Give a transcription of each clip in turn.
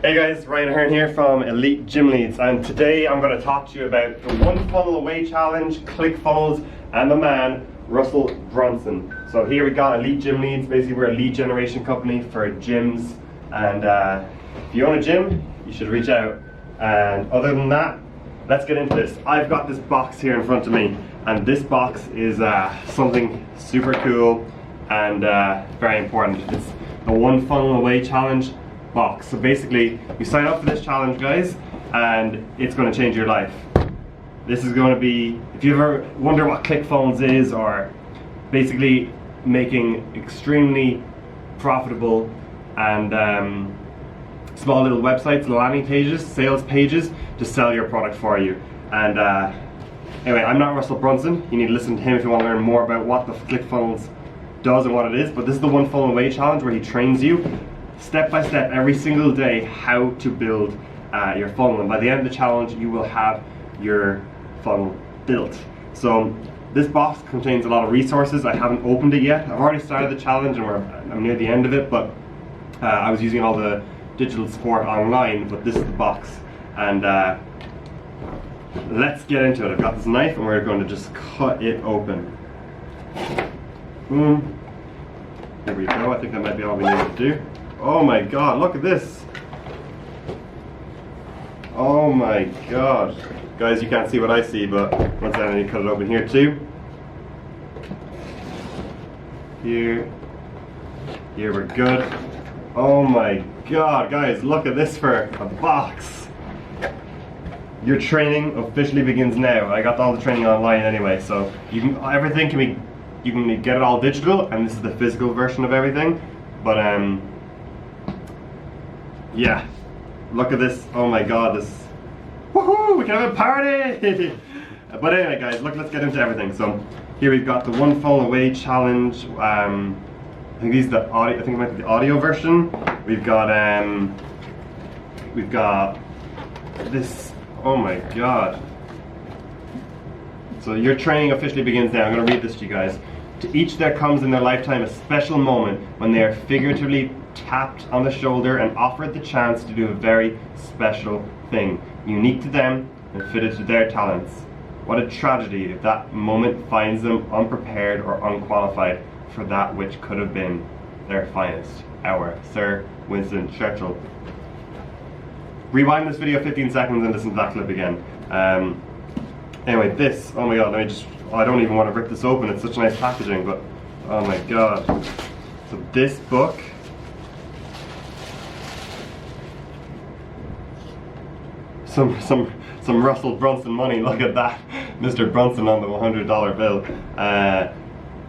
Hey guys, Ryan Hearn here from Elite Gym Leads, and today I'm going to talk to you about the One Funnel Away Challenge, Clickfunnels, and the man, Russell Brunson. So here we got Elite Gym Leads. Basically we're a lead generation company for gyms, and if you own a gym, you should reach out. And other than that, let's get into this. I've got this box here in front of me, and this box is something super cool and very important. It's the One Funnel Away Challenge box. So basically you sign up for this challenge, guys, and it's going to change your life. This is going to be, if you ever wonder what Clickfunnels is, or basically making extremely profitable and small little websites, landing pages, sales pages to sell your product for you. And anyway, I'm not Russell Brunson. You need to listen to him if you want to learn more about what the Clickfunnels does and what it is. But this is the One Funnel Away Challenge, where he trains you step by step every single day how to build your funnel, and by the end of the challenge you will have your funnel built. So this box contains a lot of resources. I haven't opened it yet. I've already started the challenge and I'm near the end of it, but I was using all the digital support online, but this is the box. And let's get into it. I've got this knife and we're going to just cut it open. Boom. There we go. I think that might be all we need to do. Oh my god, look at this. Oh my god. Guys, you can't see what I see, but once I need to cut it open here too. Here we're good. Oh my god, guys, look at this for a box. Your training officially begins now. I got all the training online anyway, so you can you can get it all digital, and this is the physical version of everything. But yeah, look at this. Oh my god, this, woohoo, we can have a party. But anyway guys, look, let's get into everything. So here we've got the One Funnel Away Challenge. I think these are the audio, I think it might be the audio version. We've got this, oh my god. So your training officially begins now. I'm going to read this to you guys. To each there comes in their lifetime a special moment when they are figuratively tapped on the shoulder and offered the chance to do a very special thing, unique to them and fitted to their talents. What a tragedy if that moment finds them unprepared or unqualified for that which could have been their finest hour. Sir Winston Churchill. Rewind this video 15 seconds and listen to that clip again. Anyway, this, oh my god, let me just, I don't even want to rip this open, it's such nice packaging, but oh my god. So this book, some Russell Brunson money, look at that. Mr. Brunson on the $100 bill.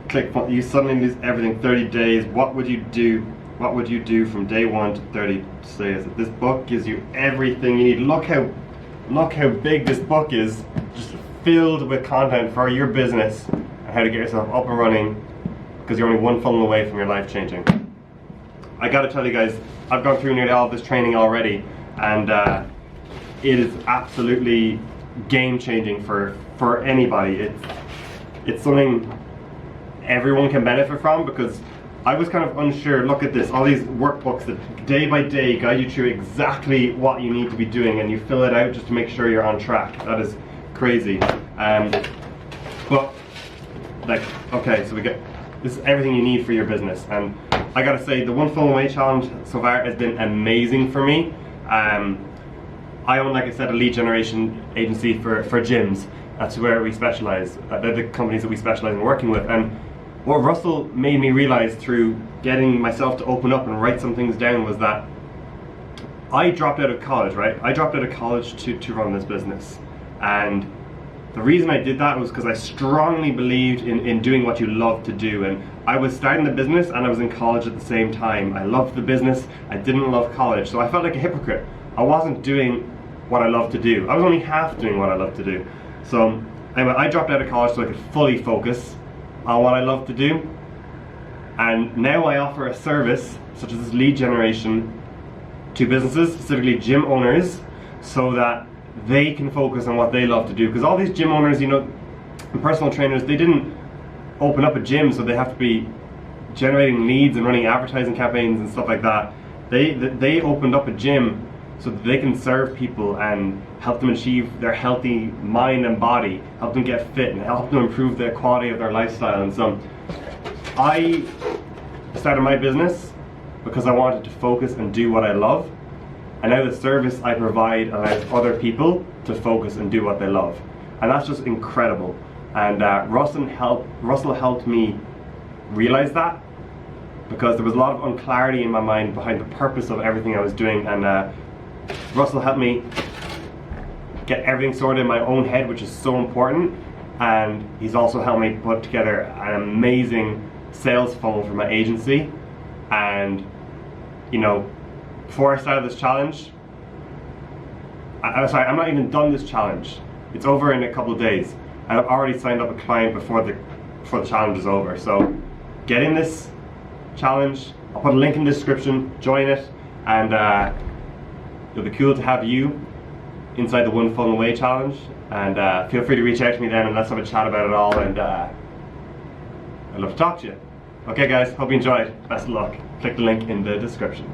Clickfunnels, you suddenly lose everything, 30 days. What would you do? What would you do from day 1 to 30 days? This book gives you everything you need. Look how big this book is, just filled with content for your business and how to get yourself up and running, because you're only one funnel away from your life changing. I gotta tell you guys, I've gone through nearly all of this training already, and it is absolutely game changing for anybody. It's something everyone can benefit from, because I was kind of unsure. Look at this, all these workbooks that day by day guide you through exactly what you need to be doing, and you fill it out just to make sure you're on track. That is crazy. But like, okay, so we get, this is everything you need for your business, and I gotta say the One Funnel Away Challenge so far has been amazing for me. I own, like I said, a lead generation agency for gyms. That's where we specialize. They're the companies that we specialize in working with. And what Russell made me realize through getting myself to open up and write some things down was that I dropped out of college, right? I dropped out of college to run this business. And the reason I did that was because I strongly believed in doing what you love to do. And I was starting the business and I was in college at the same time. I loved the business, I didn't love college. So I felt like a hypocrite. I wasn't doing what I love to do. I was only half doing what I love to do. So anyway, I dropped out of college so I could fully focus on what I love to do. And now I offer a service such as this lead generation to businesses, specifically gym owners, so that they can focus on what they love to do. Because all these gym owners, you know, and personal trainers, they didn't open up a gym so they have to be generating leads and running advertising campaigns and stuff like that. They opened up a gym so that they can serve people and help them achieve their healthy mind and body, help them get fit and help them improve the quality of their lifestyle. And so I started my business because I wanted to focus and do what I love, and now the service I provide allows other people to focus and do what they love, and that's just incredible. And Russell helped me realize that, because there was a lot of unclarity in my mind behind the purpose of everything I was doing, and Russell helped me get everything sorted in my own head, which is so important. And he's also helped me put together an amazing sales funnel for my agency. And you know, before I started this challenge, I'm not even done this challenge. It's over in a couple of days, and I've already signed up a client before the challenge is over. So get in this challenge. I'll put a link in the description. Join it, and it'll be cool to have you inside the One Funnel Away challenge. And feel free to reach out to me then, and let's have a chat about it all. And I'd love to talk to you. Okay guys, hope you enjoyed. Best of luck. Click the link in the description.